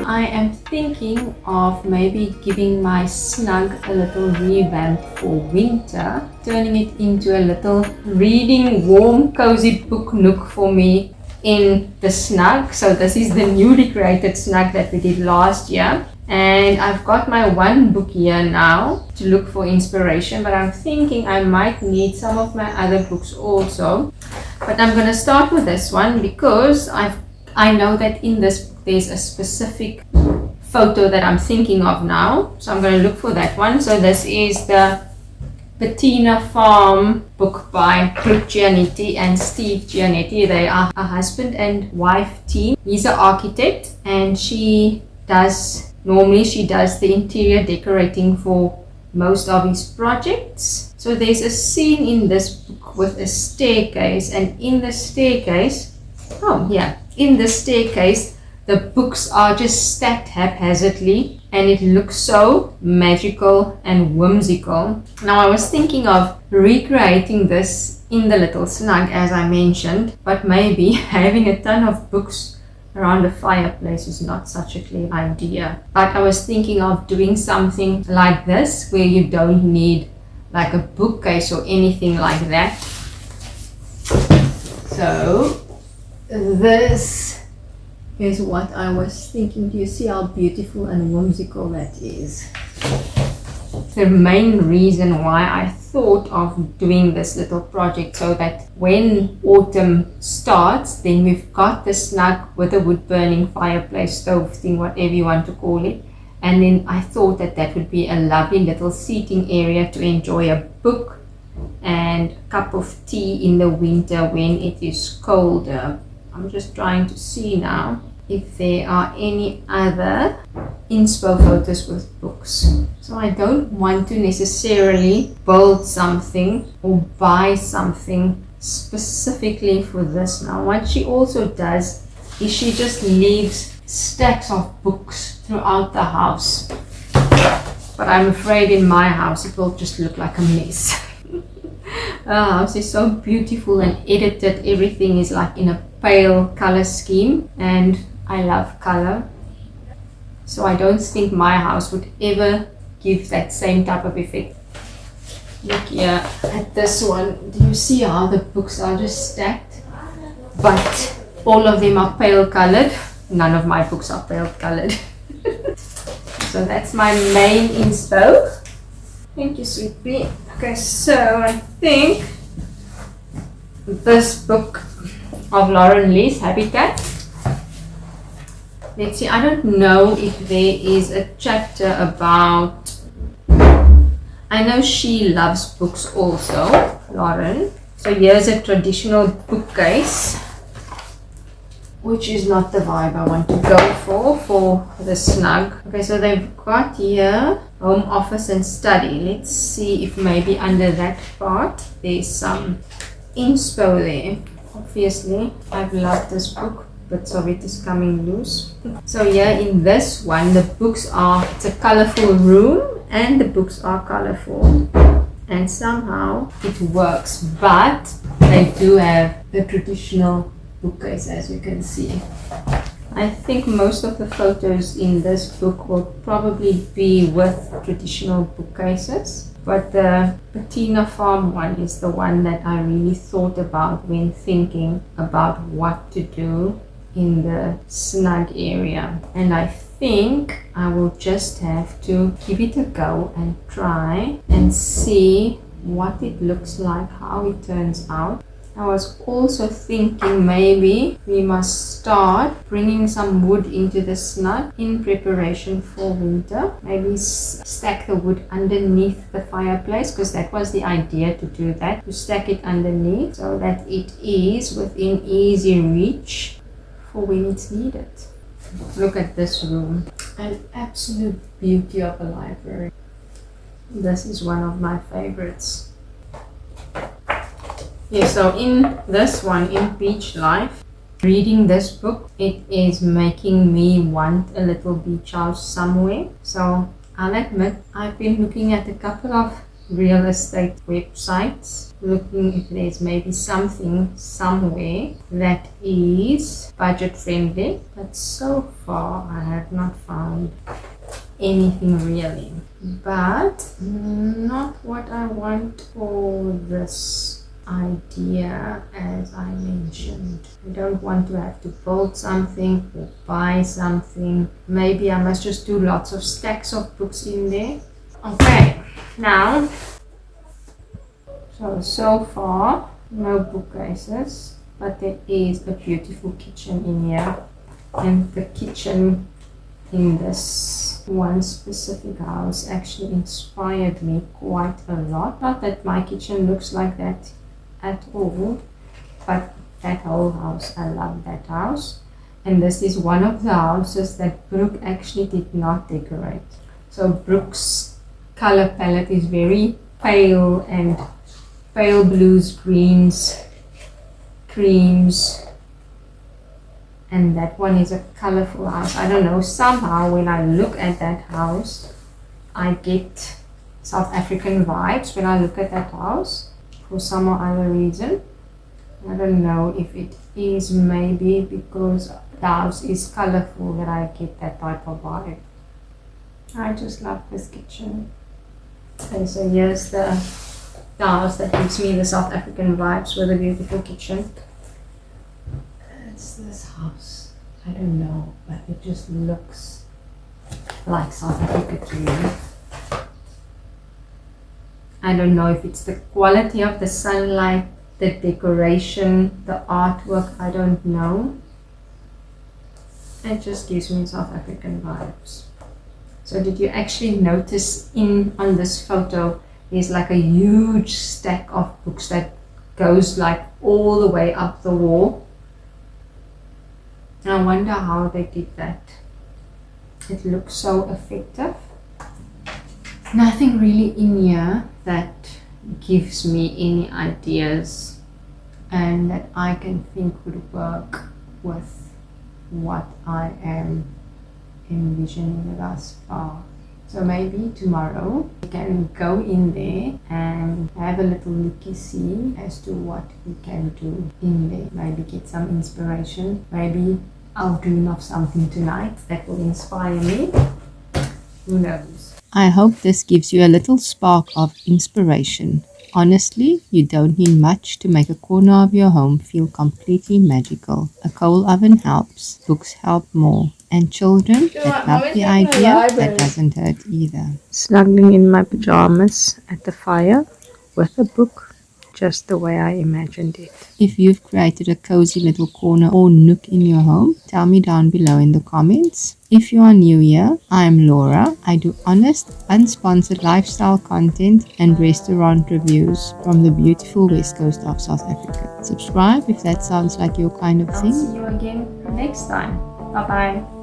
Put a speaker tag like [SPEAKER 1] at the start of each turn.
[SPEAKER 1] I am thinking of maybe giving my snug a little revamp for winter, turning it into a little reading warm cozy book nook for me in the snug. So this is the newly created snug that we did last year, and I've got my one book here now to look for inspiration, but I'm thinking I might need some of my other books also. But I'm going to start with this one because I know that in this there's a specific photo that I'm thinking of now, so I'm going to look for that one. So this is the Bettina Farm book by Brooke Giannetti and Steve Giannetti. They are a husband and wife team. He's an architect, and she does the interior decorating for most of his projects. So there's a scene in this book with a staircase, and in the staircase, the books are just stacked haphazardly, and it looks so magical and whimsical. Now, I was thinking of recreating this in the little snug, as I mentioned, but maybe having a ton of books around the fireplace is not such a clear idea. But I was thinking of doing something like this, where you don't need like a bookcase or anything like that. So this is what I was thinking. Do you see how beautiful and whimsical that is? The main reason why I thought of doing this little project, so that when autumn starts, then we've got the snug with a wood burning fireplace stove thing, whatever you want to call it. And then I thought that would be a lovely little seating area to enjoy a book and a cup of tea in the winter when it is colder. I'm just trying to see now if there are any other inspo photos with books. So I don't want to necessarily build something or buy something specifically for this now. What she also does is she just leaves stacks of books throughout the house. But I'm afraid in my house it will just look like a mess. Our house is so beautiful and edited. Everything is like in a pale color scheme, and I love color. So I don't think my house would ever give that same type of effect. Look here at this one. Do you see how the books are just stacked? But all of them are pale colored. None of my books are pale colored. So that's my main inspo. Thank you, sweet pea. Okay, so I think this book of Lauren Lee's Habitat. Let's see, I don't know if there is a chapter about, I know she loves books also, Lauren. So here's a traditional bookcase, which is not the vibe I want to go for the snug. Okay, so they've got here home office and study. Let's see if maybe under that part there's some inspo there. Obviously, I've loved this book. Bits of it is coming loose. So here in this one, the books are, it's a colorful room and the books are colorful, and somehow it works, but they do have the traditional bookcase, as you can see. I think most of the photos in this book will probably be with traditional bookcases, but the Bettina Farm one is the one that I really thought about when thinking about what to do in the snug area. And I think I will just have to give it a go and try and see what it looks like, how it turns out. I was also thinking maybe we must start bringing some wood into the snug in preparation for winter. Maybe stack the wood underneath the fireplace, because that was the idea, to do that, to stack it underneath so that it is within easy reach for when it's needed. Look at this room, an absolute beauty of a library. This is one of my favorites. Yeah, so in this one, in Beach Life, reading this book, it is making me want a little beach house somewhere. So I'll admit, I've been looking at a couple of real estate websites, looking if there's maybe something somewhere that is budget friendly, but so far I have not found anything really. But not what I want for this idea. As I mentioned, I don't want to have to build something or buy something. Maybe I must just do lots of stacks of books in there. Okay, now so far no bookcases, but there is a beautiful kitchen in here, and the kitchen in this one specific house actually inspired me quite a lot. Not that my kitchen looks like that at all, but that whole house, I love that house. And this is one of the houses that Brooke actually did not decorate. So Brooke's color palette is very pale, and pale blues, greens, creams, and that one is a colorful house. I don't know, somehow when I look at that house I get South African vibes when I look at that house for some or other reason. I don't know if it is maybe because the house is colorful that I get that type of vibe. I just love this kitchen. Okay, so here's the house that gives me the South African vibes with a beautiful kitchen. It's this house. I don't know, but it just looks like South Africa to me. I don't know if it's the quality of the sunlight, the decoration, the artwork, I don't know. It just gives me South African vibes. So did you actually notice on this photo there's like a huge stack of books that goes like all the way up the wall? I wonder how they did that. It looks so effective. Nothing really in here that gives me any ideas and that I can think would work with what I am envisioning thus far. So maybe tomorrow we can go in there and have a little look-see as to what we can do in there. Maybe get some inspiration. Maybe I'll dream of something tonight that will inspire me. Who knows? I hope this gives you a little spark of inspiration. Honestly, you don't need much to make a corner of your home feel completely magical. A coal oven helps, books help more, and children that love the idea, that doesn't hurt either. Snuggling in my pajamas at the fire with a book, just the way I imagined it. If you've created a cozy little corner or nook in your home, tell me down below in the comments. If you are new here, I'm Laura. I do honest, unsponsored lifestyle content and restaurant reviews from the beautiful west coast of South Africa. Subscribe if that sounds like your kind of thing. I'll see you again next time. Bye bye.